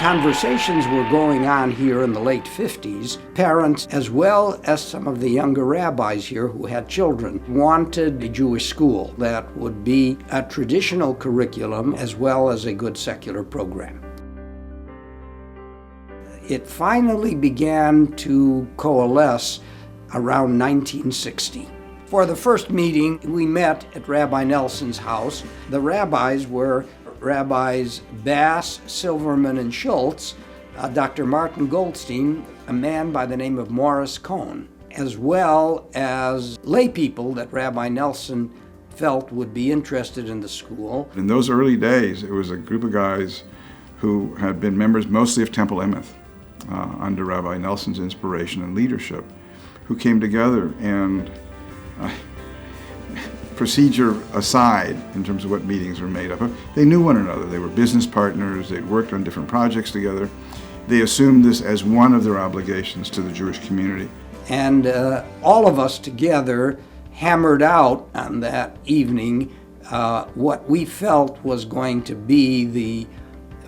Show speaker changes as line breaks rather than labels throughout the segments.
conversations were going on here in the late 50s. Parents, as well as some of the younger rabbis here who had children, wanted a Jewish school that would be a traditional curriculum as well as a good secular program. It finally began to coalesce around 1960. For the first meeting, we met at Rabbi Nelson's house. The rabbis were Rabbis Bass, Silverman, and Schultz, Dr. Martin Goldstein, a man by the name of Morris Cohn, as well as lay people that Rabbi Nelson felt would be interested in the school.
In those early days, it was a group of guys who had been members mostly of Temple Emeth under Rabbi Nelson's inspiration and leadership, who came together and procedure aside, in terms of what meetings were made up of, they knew one another. They were business partners. They'd worked on different projects together. They assumed this as one of their obligations to the Jewish community.
And all of us together hammered out on that evening what we felt was going to be the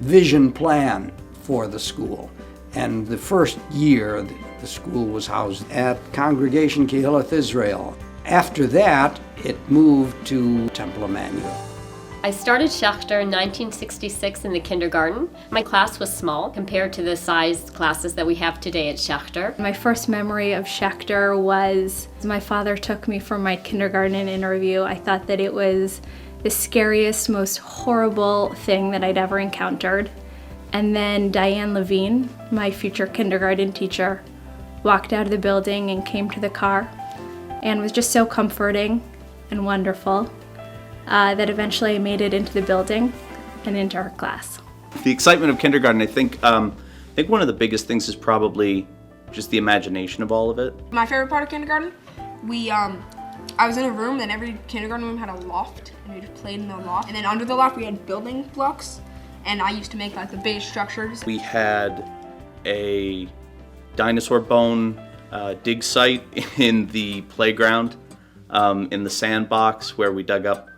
vision plan for the school. And the first year, the school was housed at Congregation Kehilloth Israel. After that, it moved to Temple Emmanuel.
I started Schechter in 1966 in the kindergarten. My class was small compared to the size classes that we have today at Schechter.
My first memory of Schechter was my father took me for my kindergarten interview. I thought that it was the scariest, most horrible thing that I'd ever encountered. And then Diane Levine, my future kindergarten teacher, walked out of the building and came to the car and was just so comforting and wonderful that eventually I made it into the building and into her class.
The excitement of kindergarten, I think one of the biggest things is probably just the imagination of all of it.
My favorite part of kindergarten, I was in a room and every kindergarten room had a loft and we just played in the loft. And then under the loft we had building blocks and I used to make like the base structures.
We had a dinosaur bone dig site in the playground, in the sandbox where we dug up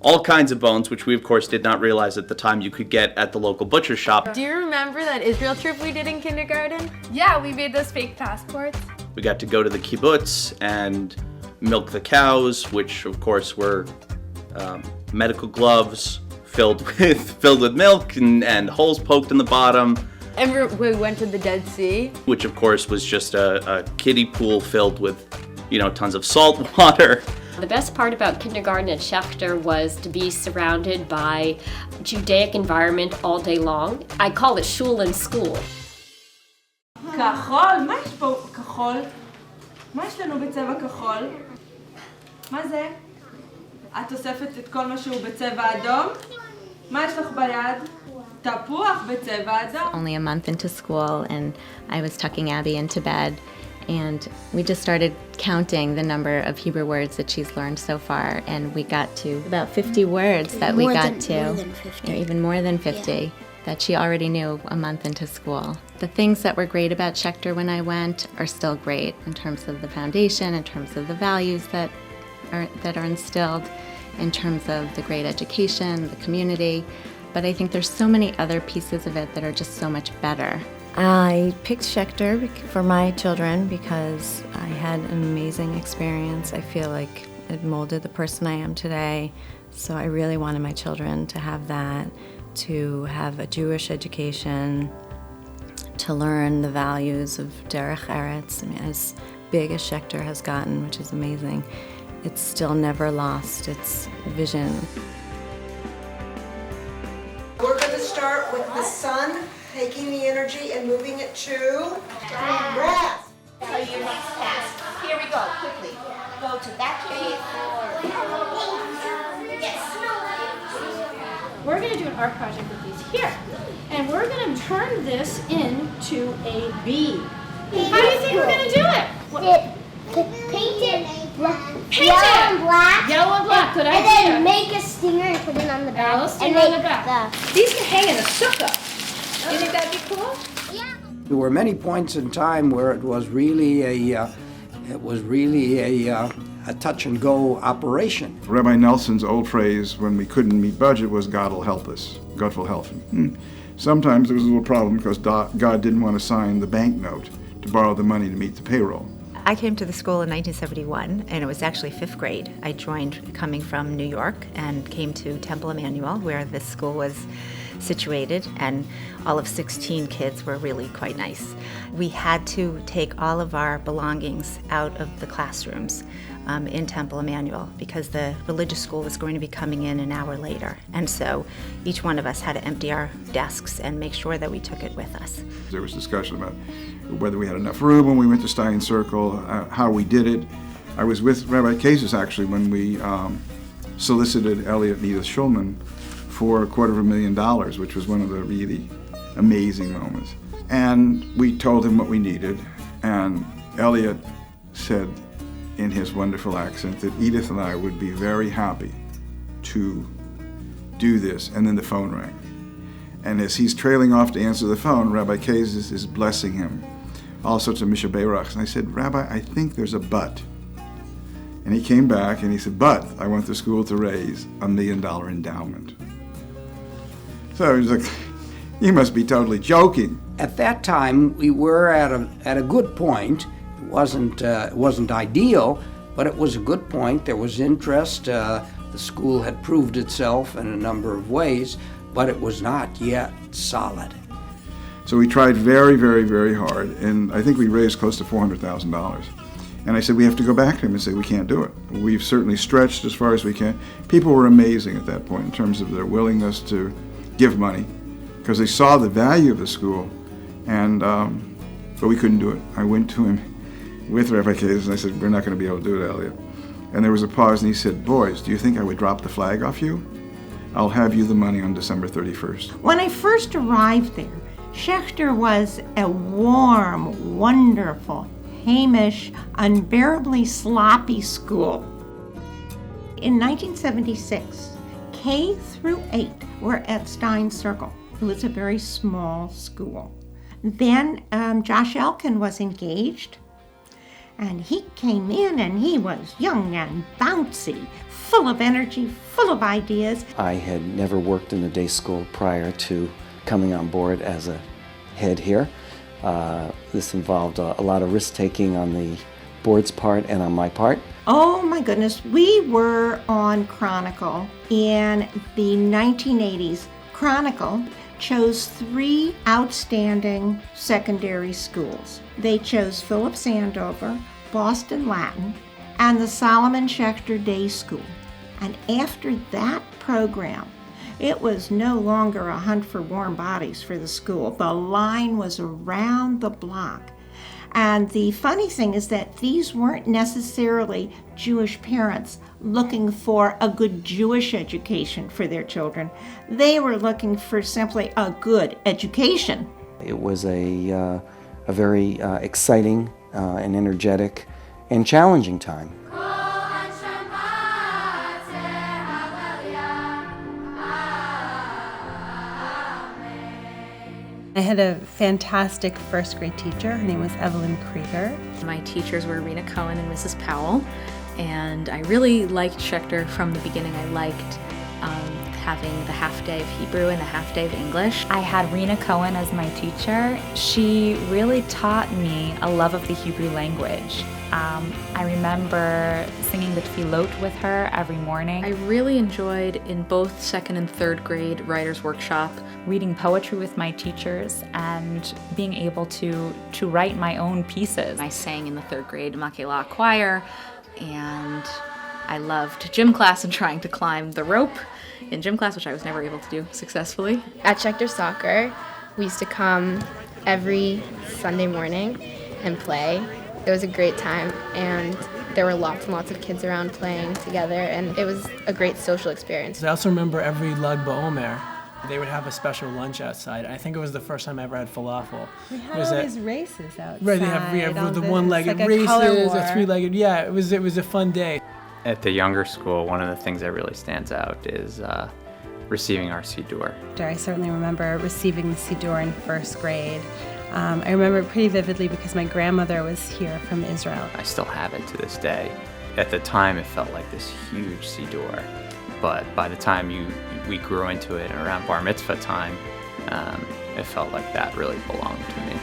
all kinds of bones, which we of course did not realize at the time you could get at the local butcher shop.
Do you remember that Israel trip we did in kindergarten?
Yeah, we made those fake passports.
We got to go to the kibbutz and milk the cows, which of course were medical gloves filled with milk and holes poked in the bottom.
And we went to the Dead Sea.
Which of course was just a kiddie pool filled with, tons of salt water.
The best part about kindergarten at Schechter was to be surrounded by Judaic environment all day long. I call it shul and school.
כחול? מה יש פה כחול? מה יש לנו בצבע כחול? מה זה? את אוספת את כל מה שהוא בצבע אדום? מה יש לך ביד? תפוח בצבע אדום.
Only a month into school and I was tucking Abby into bed and we just started counting the number of Hebrew words that she's learned so far and we got to about 50 words that we got to. More than 50. Even more than 50. Yeah. That she already knew a month into school. The things that were great about Schechter when I went are still great in terms of the foundation, in terms of the values that are instilled, in terms of the great education, the community. But I think there's so many other pieces of it that are just so much better.
I picked Schechter for my children because I had an amazing experience. I feel like it molded the person I am today. So I really wanted my children to have that, to have a Jewish education, to learn the values of Derech Eretz. I mean, as big as Schechter has gotten, which is amazing, it's still never lost its vision.
We're going to start with the sun, taking the energy and moving it to breath.
Tell you your next task. Here we go, quickly. Go to that tree. Yes.
We're going to do an art project with these here. And we're going to turn this into a bee. How do you think we're going to do it?
Paint it
Paint
yellow
it!
and black.
Yellow and black, good idea.
And then make a stinger and put it on the back.
Let's stick it on the back. These can hang in a sukkah. You think that'd be cool?
Yeah.
There were many points in time where it was really a touch and go operation.
Rabbi Nelson's old phrase when we couldn't meet budget was "God will help us." God will help. Sometimes there was a little problem because God didn't want to sign the banknote to borrow the money to meet the payroll.
I came to the school in 1971, and it was actually 5th grade. I joined coming from New York and came to Temple Emmanuel, where this school was situated, and all of 16 kids were really quite nice. We had to take all of our belongings out of the classrooms in Temple Emmanuel because the religious school was going to be coming in an hour later. And so each one of us had to empty our desks and make sure that we took it with us.
There was discussion about whether we had enough room when we went to Stein Circle, how we did it. I was with Rabbi Cases actually when we solicited Elliot and Edith Schulman for $250,000, which was one of the really amazing moments. And we told him what we needed, and Elliot said in his wonderful accent that Edith and I would be very happy to do this, and then the phone rang. And as he's trailing off to answer the phone, Rabbi Cases is blessing him, all sorts of Misha Beirachs. And I said, Rabbi, I think there's a but. And he came back and he said, but I want the school to raise $1 million endowment. So he was like, you must be totally joking.
At that time, we were at a good point. It wasn't ideal, but it was a good point. There was interest. The school had proved itself in a number of ways, but it was not yet solid.
So we tried very, very, very hard, and I think we raised close to $400,000. And I said, we have to go back to him and say, we can't do it. We've certainly stretched as far as we can. People were amazing at that point in terms of their willingness to give money, because they saw the value of the school, and but we couldn't do it. I went to him with Rabbi Cases and I said, we're not going to be able to do it, Elliot. And there was a pause, and he said, boys, do you think I would drop the flag off you? I'll have you the money on December 31st.
When I first arrived there, Schechter was a warm, wonderful, Hamish, unbearably sloppy school. In 1976, K through 8 were at Stein Circle. It was a very small school. Then Josh Elkin was engaged, and he came in and he was young and bouncy, full of energy, full of ideas.
I had never worked in a day school prior to coming on board as a head here. This involved a lot of risk-taking on the board's part and on my part.
Oh my goodness, we were on Chronicle in the 1980s. Chronicle chose 3 outstanding secondary schools. They chose Phillips Andover, Boston Latin, and the Solomon Schechter Day School. And after that program, it was no longer a hunt for warm bodies for the school. The line was around the block. And the funny thing is that these weren't necessarily Jewish parents looking for a good Jewish education for their children. They were looking for simply a good education.
It was a very exciting and energetic and challenging time.
I had a fantastic first grade teacher. Her name was Evelyn Krieger.
My teachers were Rena Cohen and Mrs. Powell, and I really liked Schechter from the beginning. I liked having the half day of Hebrew and the half day of English.
I had Rena Cohen as my teacher. She really taught me a love of the Hebrew language. I remember singing the tefillot with her every morning.
I really enjoyed in both 2nd and 3rd grade writer's workshop
reading poetry with my teachers and being able to write my own pieces.
I sang in the 3rd grade Makela choir, and I loved gym class and trying to climb the rope in gym class, which I was never able to do successfully.
At Schechter Soccer, we used to come every Sunday morning and play. It was a great time, and there were lots and lots of kids around playing together, and it was a great social experience.
I also remember every Lag BaOmer, they would have a special lunch outside. I think it was the first time I ever had falafel.
We had all these races outside.
Right, they have the one-legged races, a 3-legged. Yeah, it was a fun day.
At the younger school, one of the things that really stands out is receiving our Siddur.
I certainly remember receiving the Siddur in 1st grade. I remember it pretty vividly because my grandmother was here from Israel.
I still have it to this day. At the time, it felt like this huge Siddur, but by the time we grew into it, and around Bar Mitzvah time, It felt like that really belonged to me.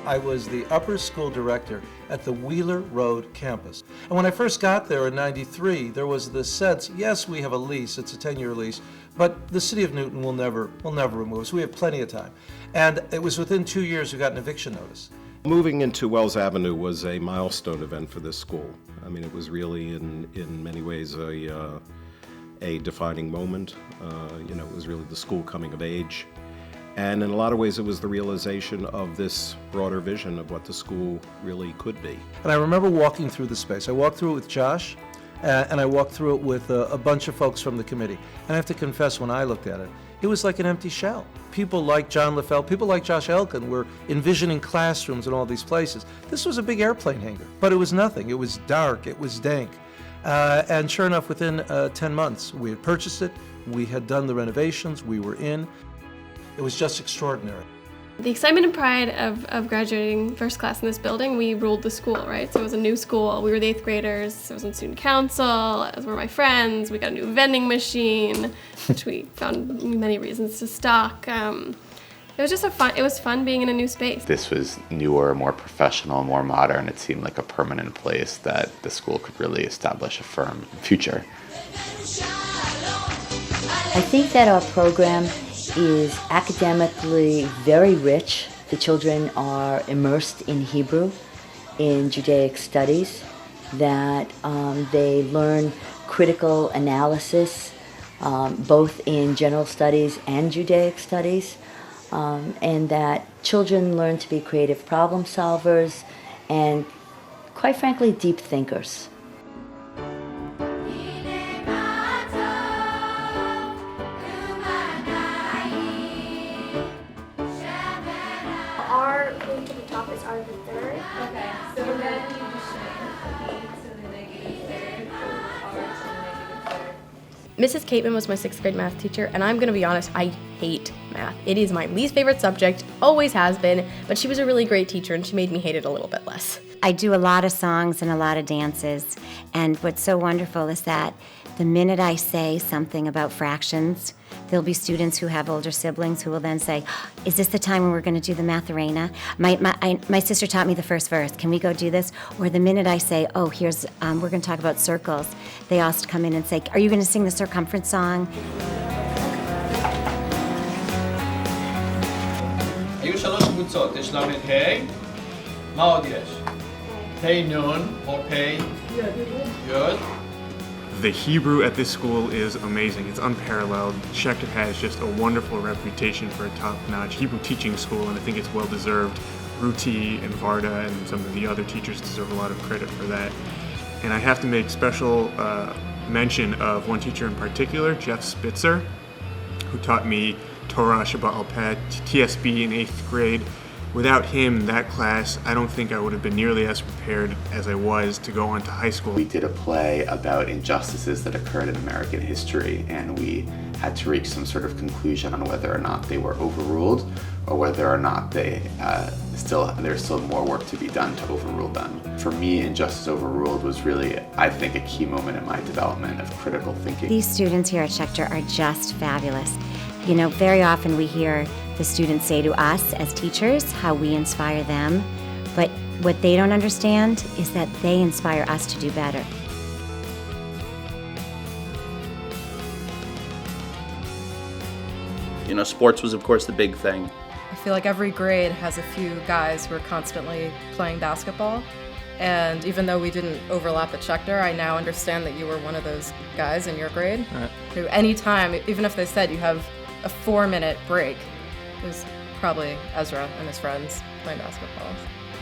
I was the upper school director at the Wheeler Road campus. And when I first got there in '93, there was this sense, yes, we have a lease, it's a 10-year lease, but the city of Newton will never remove us. We have plenty of time. And it was within 2 years we got an eviction notice.
Moving into Wells Avenue was a milestone event for this school. I mean, it was really in many ways a defining moment. It was really the school coming of age. And in a lot of ways, it was the realization of this broader vision of what the school really could be.
And I remember walking through the space. I walked through it with Josh, and I walked through it with a bunch of folks from the committee. And I have to confess, when I looked at it, it was like an empty shell. People like John LaFell, people like Josh Elkin were envisioning classrooms in all these places. This was a big airplane hangar, but it was nothing. It was dark, it was dank. And sure enough, within 10 months, we had purchased it, we had done the renovations, we were in. It was just extraordinary.
The excitement and pride of graduating first class in this building, we ruled the school, right? So it was a new school. We were the 8th graders. I was in student council, as were my friends. We got a new vending machine, which we found many reasons to stock. It was just it was fun being in a new space.
This was newer, more professional, more modern. It seemed like a permanent place that the school could really establish a firm future.
I think that our program is academically very rich. The children are immersed in Hebrew, in Judaic studies, that they learn critical analysis, both in general studies and Judaic studies, and that children learn to be creative problem solvers and, quite frankly, deep thinkers.
R going to the top is R to the third. Okay, so then you just
Mrs. Cateman was my 6th grade math teacher, and I'm going to be honest, I hate math. It is my least favorite subject, always has been, but she was a really great teacher, and she made me hate it a little bit less.
I do a lot of songs and a lot of dances, and what's so wonderful is that the minute I say something about fractions, there'll be students who have older siblings who will then say, is this the time when we're going to do the Math-Arena? My sister taught me the first verse. Can we go do this? Or the minute I say, oh, here's, we're going to talk about circles, they all come in and say, are you going to sing the circumference song?
היו 3 קבוצות, יש למד ה', מה עוד יש? ה' נון או ה' יוד.
The Hebrew at this school is amazing. It's unparalleled. Schechter has just a wonderful reputation for a top-notch Hebrew teaching school, and I think it's well-deserved. Ruti and Varda and some of the other teachers deserve a lot of credit for that. And I have to make special mention of one teacher in particular, Jeff Spitzer, who taught me Torah, Shabbat al-Peh, TSB in 8th grade. Without him, that class, I don't think I would have been nearly as prepared as I was to go on to high school.
We did a play about injustices that occurred in American history, and we had to reach some sort of conclusion on whether or not they were overruled or whether or not there's still more work to be done to overrule them. For me, Injustice Overruled was really, I think, a key moment in my development of critical thinking.
These students here at Schechter are just fabulous. You know, very often we hear the students say to us as teachers how we inspire them, but what they don't understand is that they inspire us to do better.
You know, sports was, of course, the big thing.
I feel like every grade has a few guys who are constantly playing basketball. And even though we didn't overlap at Schechter, I now understand that you were one of those guys in your grade.
Right.
Who anytime, even if they said you have a 4-minute break, it was probably Ezra and his friends playing basketball.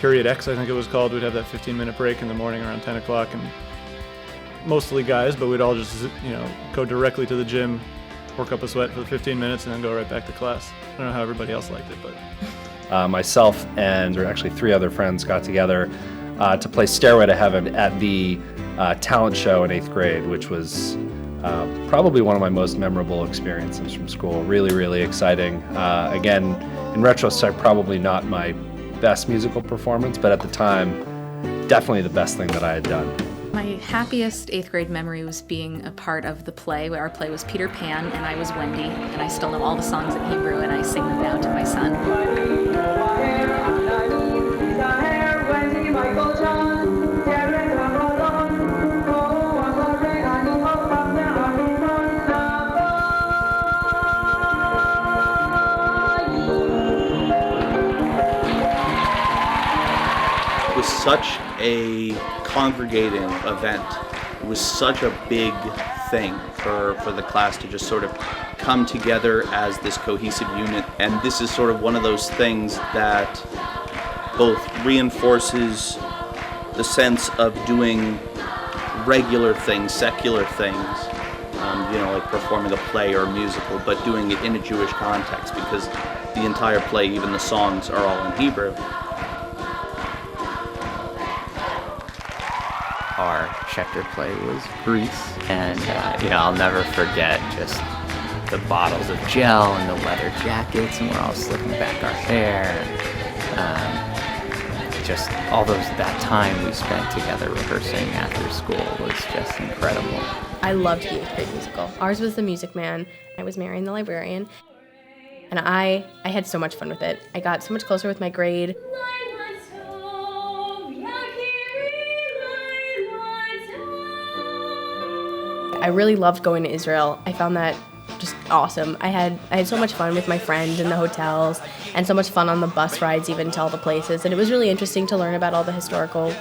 Period X, I think it was called. We'd have that 15-minute break in the morning around 10 o'clock, and mostly guys, but we'd all just, go directly to the gym, work up a sweat for the 15 minutes, and then go right back to class. I don't know how everybody else liked it, but...
Myself and actually 3 other friends got together to play Stairway to Heaven at the talent show in 8th grade, which was probably one of my most memorable experiences from school. Really, really exciting. Again, in retrospect, probably not my best musical performance, but at the time, definitely the best thing that I had done.
My happiest 8th grade memory was being a part of the play, where our play was Peter Pan and I was Wendy, and I still know all the songs in Hebrew and I sing them now to my son.
It was such a congregating event. It was such a big thing for the class to just sort of come together as this cohesive unit. And this is sort of one of those things that both reinforces the sense of doing regular things, secular things, like performing a play or a musical, but doing it in a Jewish context, because the entire play, even the songs, are all in Hebrew.
Our Schechter play was Grease, and I'll never forget just the bottles of gel and the leather jackets, and we're all slicking back our hair. Just all that time we spent together rehearsing after school was just incredible.
I loved the 8th grade musical. Ours was The Music Man. I was Marion the librarian. And I had so much fun with it. I got so much closer with my grade. I really loved going to Israel. I found that just awesome. I had so much fun with my friends in the hotels and so much fun on the bus rides even to all the places. And it was really interesting to learn about all the historical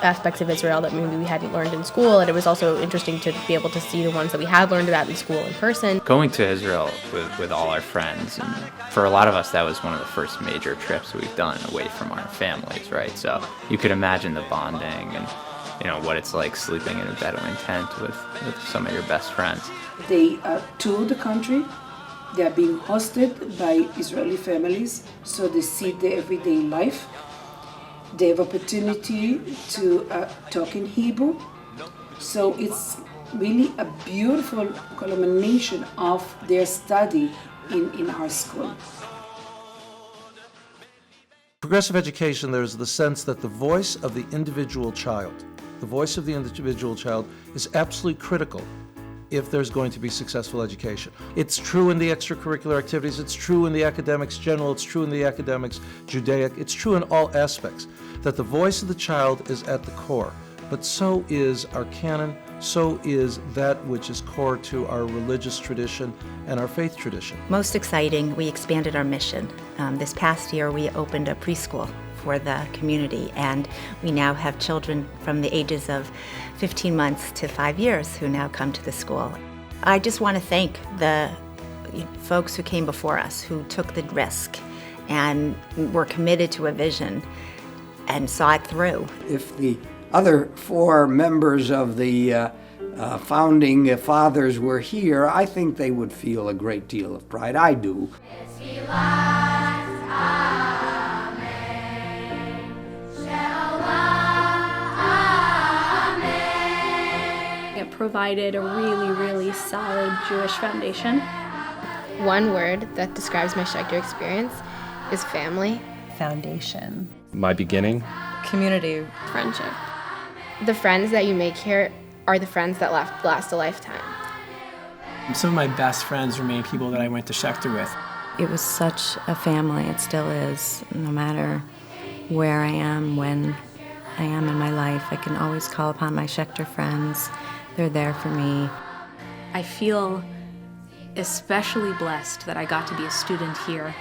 aspects of Israel that maybe we hadn't learned in school. And it was also interesting to be able to see the ones that we had learned about in school in person.
Going to Israel with all our friends, and for a lot of us that was one of the first major trips we've done away from our families, right? So you could imagine the bonding and what it's like sleeping in a Bedouin tent with some of your best friends.
They tour the country. They are being hosted by Israeli families, so they see their everyday life. They have opportunity to talk in Hebrew. So it's really a beautiful culmination of their study in our school.
Progressive education, there's the sense that the voice of the individual child is absolutely critical if there's going to be successful education. It's true in the extracurricular activities, it's true in the academics general, it's true in the academics Judaic, it's true in all aspects, that the voice of the child is at the core. But so is our canon, so is that which is core to our religious tradition and our faith tradition.
Most exciting, we expanded our mission. This past year, we opened a preschool for the community, and we now have children from the ages of 15 months to 5 years who now come to the school. I just want to thank the folks who came before us, who took the risk and were committed to a vision and saw it through.
If the other 4 members of the founding fathers were here, I think they would feel a great deal of pride. I do.
It provided a really, really solid Jewish foundation.
One word that describes my Schechter experience is family.
Foundation.
My beginning.
Community.
Friendship.
The friends that you make here are the friends that last a lifetime.
Some of my best friends remain people that I went to Schechter with.
It was such a family. It still is. No matter where I am, when I am in my life, I can always call upon my Schechter friends. They're there for me.
I feel especially blessed that I got to be a student here